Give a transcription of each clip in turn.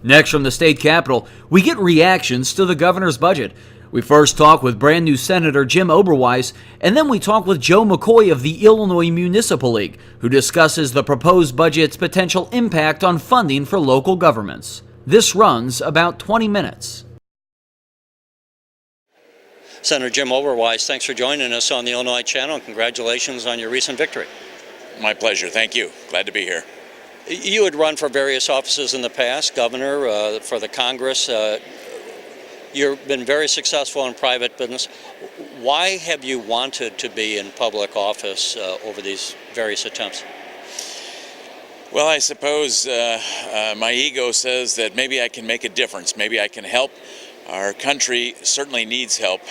Next from the state capitol, we get reactions to the governor's budget. We first talk with brand new Senator Jim Oberweis, and then we talk with Joe McCoy of the Illinois Municipal League, who discusses the proposed budget's potential impact on funding for local governments. This runs about 20 minutes. Senator Jim Oberweis, thanks for joining us on the Illinois Channel, and congratulations on your recent victory. My pleasure. Thank you. Glad to be here. You had run for various offices in the past, governor, for the Congress. You've been very successful in private business. Why have you wanted to be in public office over these various attempts? Well, I suppose my ego says that maybe I can make a difference. Maybe I can help. Our country certainly needs help.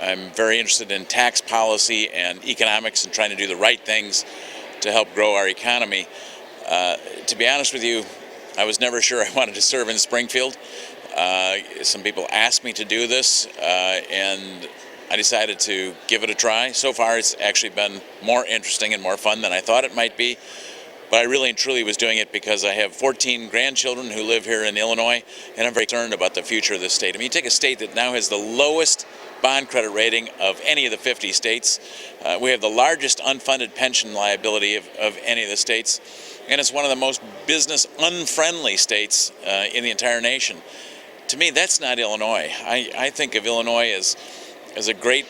I'm very interested in tax policy and economics and trying to do the right things to help grow our economy. To be honest with you, I was never sure I wanted to serve in Springfield. Some people asked me to do this, and I decided to give it a try. So far, it's actually been more interesting and more fun than I thought it might be. But I really and truly was doing it because I have 14 grandchildren who live here in Illinois, and I'm very concerned about the future of this state. I mean, you take a state that now has the lowest bond credit rating of any of the 50 states. We have the largest unfunded pension liability of any of the states, and it's one of the most business unfriendly states in the entire nation. To me, that's not Illinois. I think of Illinois as a great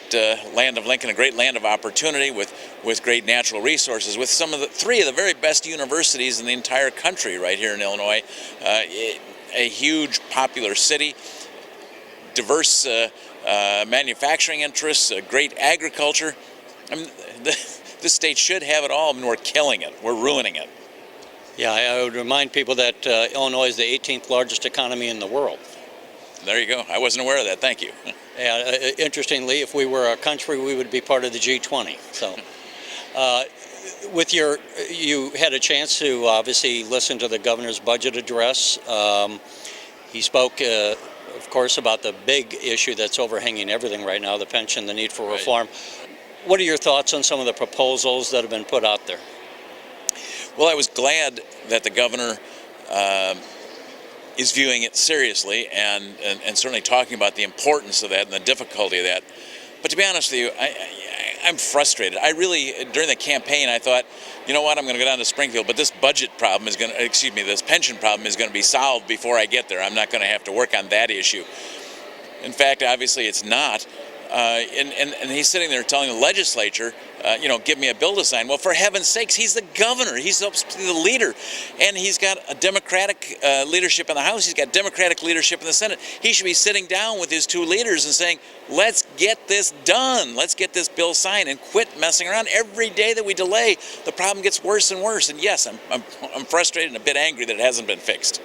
land of Lincoln, a great land of opportunity with great natural resources, with three of the very best universities in the entire country right here in Illinois, a huge popular city, diverse manufacturing interests, great agriculture. I mean, this state should have it all, and we're killing it. We're ruining it. Yeah, I would remind people that Illinois is the 18th largest economy in the world. There you go. I wasn't aware of that. Thank you. Yeah, interestingly, if we were a country, we would be part of the G20. So, you had a chance to obviously listen to the governor's budget address. He spoke, of course, about the big issue that's overhanging everything right now, the pension, the need for reform. Right. What are your thoughts on some of the proposals that have been put out there? Well, I was glad that the governor is viewing it seriously and certainly talking about the importance of that and the difficulty of that. But to be honest with you, I'm frustrated. I really, during the campaign, I thought, you know what, I'm going to go down to Springfield, but this budget problem is this pension problem is going to be solved before I get there. I'm not going to have to work on that issue. In fact, obviously it's not. And he's sitting there telling the legislature, give me a bill to sign. Well, for heaven's sakes, he's the governor. He's supposed to be the leader. And he's got a Democratic leadership in the House. He's got Democratic leadership in the Senate. He should be sitting down with his two leaders and saying, let's get this done. Let's get this bill signed and quit messing around. Every day that we delay, the problem gets worse and worse. And yes, I'm frustrated and a bit angry that it hasn't been fixed.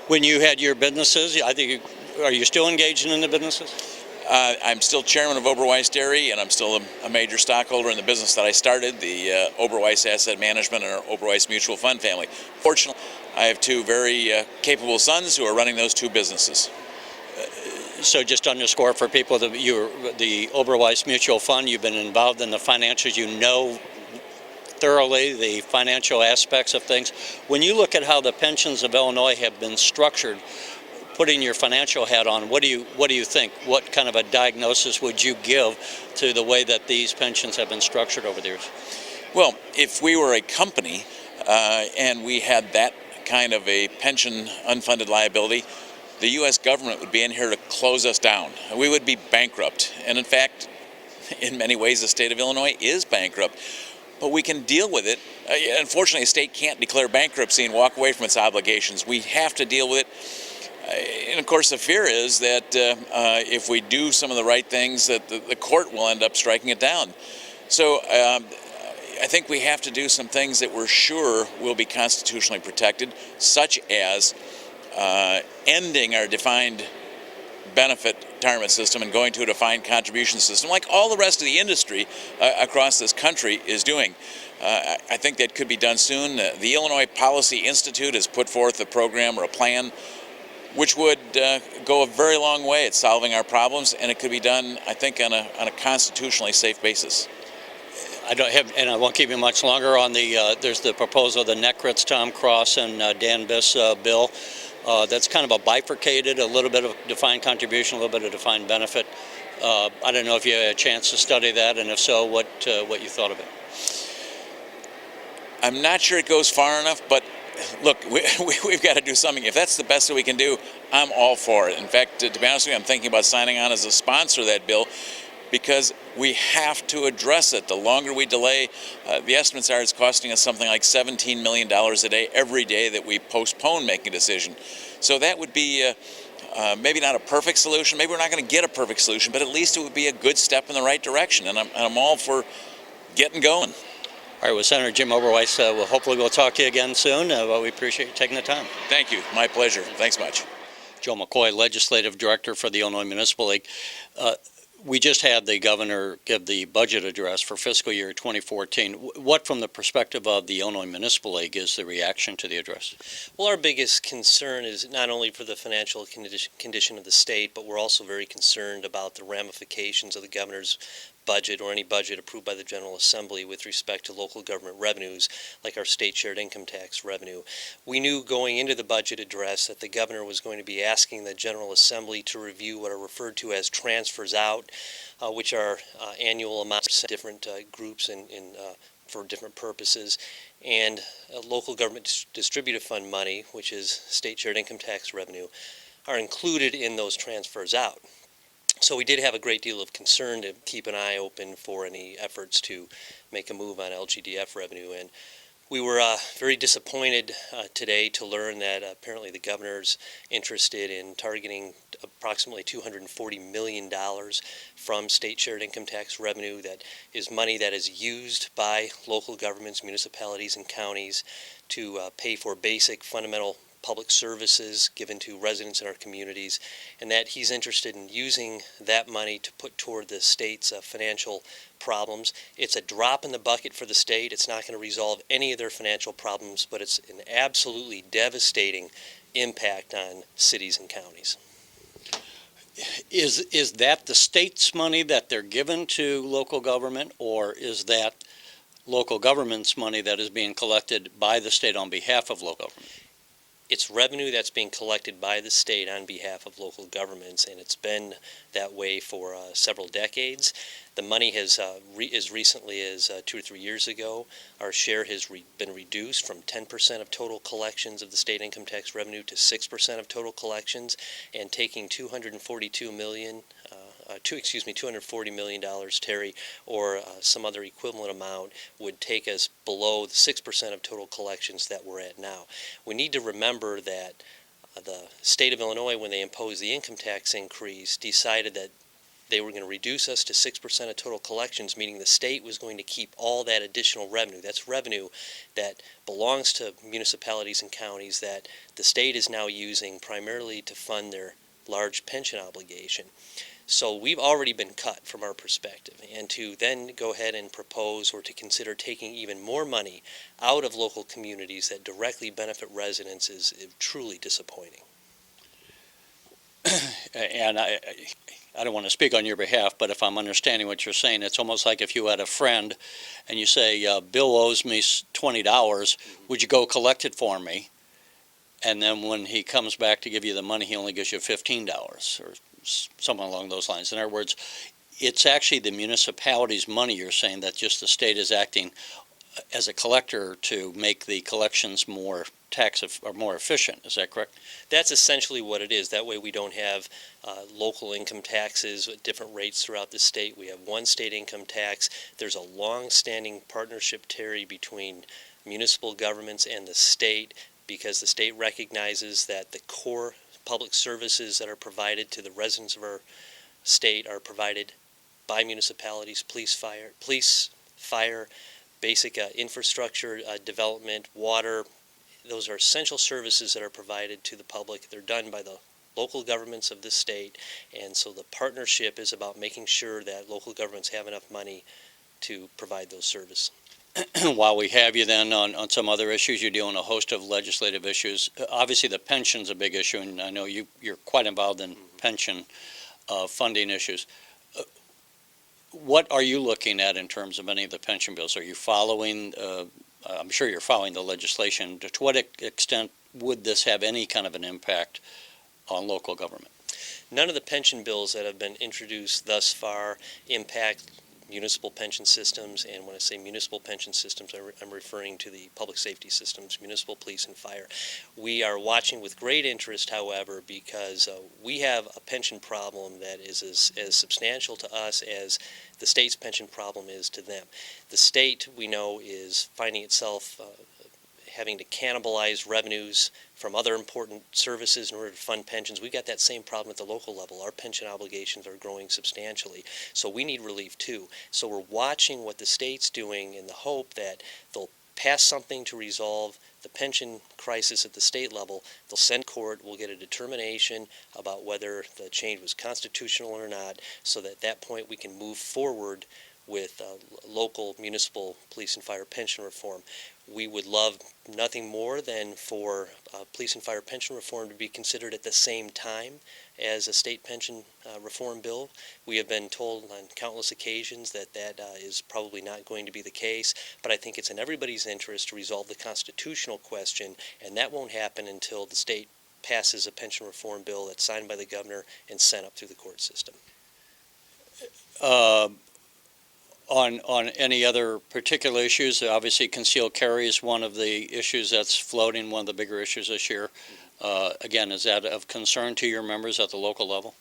When you had your businesses, are you still engaged in the businesses? I'm still chairman of Oberweis Dairy, and I'm still a major stockholder in the business that I started, the Oberweis Asset Management and our Oberweis Mutual Fund family. Fortunately, I have two very capable sons who are running those two businesses. So just underscore for people that the Oberweis Mutual Fund, you've been involved in the financials, you know thoroughly the financial aspects of things. When you look at how the pensions of Illinois have been structured, putting your financial hat on, what do you think? What kind of a diagnosis would you give to the way that these pensions have been structured over the years? Well, if we were a company and we had that kind of a pension unfunded liability, the U.S. government would be in here to close us down. We would be bankrupt. And in fact, in many ways, the state of Illinois is bankrupt. But we can deal with it. Unfortunately, a state can't declare bankruptcy and walk away from its obligations. We have to deal with it. And of course, the fear is that if we do some of the right things, that the court will end up striking it down. So I think we have to do some things that we're sure will be constitutionally protected, such as ending our defined benefit retirement system and going to a defined contribution system, like all the rest of the industry across this country is doing. I think that could be done soon. The Illinois Policy Institute has put forth a program or a plan which would go a very long way at solving our problems, and it could be done, I think, on a constitutionally safe basis. I won't keep you much longer on there's the proposal, the Neckritz, Tom Cross, and Dan Biss bill that's kind of a bifurcated, a little bit of defined contribution, a little bit of defined benefit. I don't know if you had a chance to study that, and if so, what you thought of it. I'm not sure it goes far enough, but look, we've got to do something. If that's the best that we can do, I'm all for it. In fact, to be honest with you, I'm thinking about signing on as a sponsor of that bill, because we have to address it. The longer we delay, the estimates are it's costing us something like $17 million a day every day that we postpone making a decision. So that would be maybe not a perfect solution. Maybe we're not going to get a perfect solution, but at least it would be a good step in the right direction. And I'm all for getting going. All right, well, Senator Jim Oberweis, hopefully we'll talk to you again soon, but we appreciate you taking the time. Thank you. My pleasure. Thanks much. Joe McCoy, Legislative Director for the Illinois Municipal League. We just had the governor give the budget address for fiscal year 2014. What, from the perspective of the Illinois Municipal League, is the reaction to the address? Well, our biggest concern is not only for the financial condition of the state, but we're also very concerned about the ramifications of the governor's budget or any budget approved by the General Assembly with respect to local government revenues, like our state shared income tax revenue. We knew going into the budget address that the governor was going to be asking the General Assembly to review what are referred to as transfers out, which are annual amounts to different groups and for different purposes, and local government distributive fund money, which is state shared income tax revenue, are included in those transfers out. So we did have a great deal of concern to keep an eye open for any efforts to make a move on LGDF revenue. And we were very disappointed today to learn that apparently the governor's interested in targeting approximately $240 million from state shared income tax revenue. That is money that is used by local governments, municipalities, and counties to pay for basic fundamental public services given to residents in our communities, and that he's interested in using that money to put toward the state's financial problems. It's a drop in the bucket for the state. It's not going to resolve any of their financial problems, but it's an absolutely devastating impact on cities and counties. Is that the state's money that they're given to local government, or is that local government's money that is being collected by the state on behalf of local government? It's revenue that's being collected by the state on behalf of local governments, and it's been that way for several decades. The money has, as recently as 2 or 3 years ago, our share has been reduced from 10% of total collections of the state income tax revenue to 6% of total collections, and taking $240 million, Terry, or some other equivalent amount would take us below the 6% of total collections that we're at now. We need to remember that the state of Illinois, when they imposed the income tax increase, decided that they were going to reduce us to 6% of total collections, meaning the state was going to keep all that additional revenue. That's revenue that belongs to municipalities and counties that the state is now using primarily to fund their large pension obligation. So we've already been cut from our perspective, and to then go ahead and propose or to consider taking even more money out of local communities that directly benefit residents is truly disappointing. And I don't want to speak on your behalf, but if I'm understanding what you're saying, it's almost like if you had a friend and you say, Bill owes me $20, would you go collect it for me? And then when he comes back to give you the money, he only gives you $15 or something along those lines. In other words, it's actually the municipality's money, you're saying, that just the state is acting as a collector to make the collections more more efficient. Is that correct? That's essentially what it is. That way we don't have local income taxes at different rates throughout the state. We have one state income tax. There's a long-standing partnership, Terry, between municipal governments and the state, because the state recognizes that the core public services that are provided to the residents of our state are provided by municipalities: police, fire, basic infrastructure development, water. Those are essential services that are provided to the public. They're done by the local governments of this state, and so the partnership is about making sure that local governments have enough money to provide those services. While we have you then on some other issues, you're doing a host of legislative issues. Obviously the pension's a big issue, and I know you're quite involved in pension funding issues. What are you looking at in terms of any of the pension bills? Are you following, I'm sure you're following the legislation. To what extent would this have any kind of an impact on local government? None of the pension bills that have been introduced thus far impact municipal pension systems, and when I say municipal pension systems, I'm referring to the public safety systems, municipal, police, and fire. We are watching with great interest, however, because we have a pension problem that is as substantial to us as the state's pension problem is to them. The state, we know, is finding itself having to cannibalize revenues from other important services in order to fund pensions. We've got that same problem at the local level. Our pension obligations are growing substantially, so we need relief too. So we're watching what the state's doing in the hope that they'll pass something to resolve the pension crisis at the state level. They'll send court, we'll get a determination about whether the change was constitutional or not, so that at that point we can move forward with local municipal police and fire pension reform. We would love nothing more than for police and fire pension reform to be considered at the same time as a state pension reform bill. We have been told on countless occasions that that is probably not going to be the case, but I think it's in everybody's interest to resolve the constitutional question, and that won't happen until the state passes a pension reform bill that's signed by the governor and sent up through the court system. On any other particular issues, obviously concealed carry is one of the issues that's floating, one of the bigger issues this year. Again, is that of concern to your members at the local level?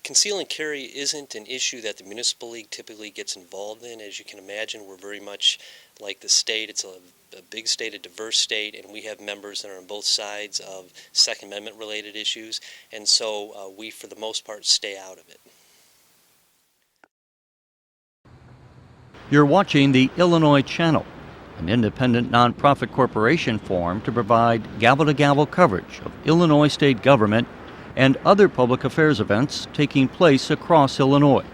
Conceal and carry isn't an issue that the Municipal League typically gets involved in. As you can imagine, we're very much like the state. It's a big state, a diverse state, and we have members that are on both sides of Second Amendment related issues, and so we, for the most part, stay out of it. You're watching the Illinois Channel, an independent nonprofit corporation formed to provide gavel-to-gavel coverage of Illinois state government and other public affairs events taking place across Illinois.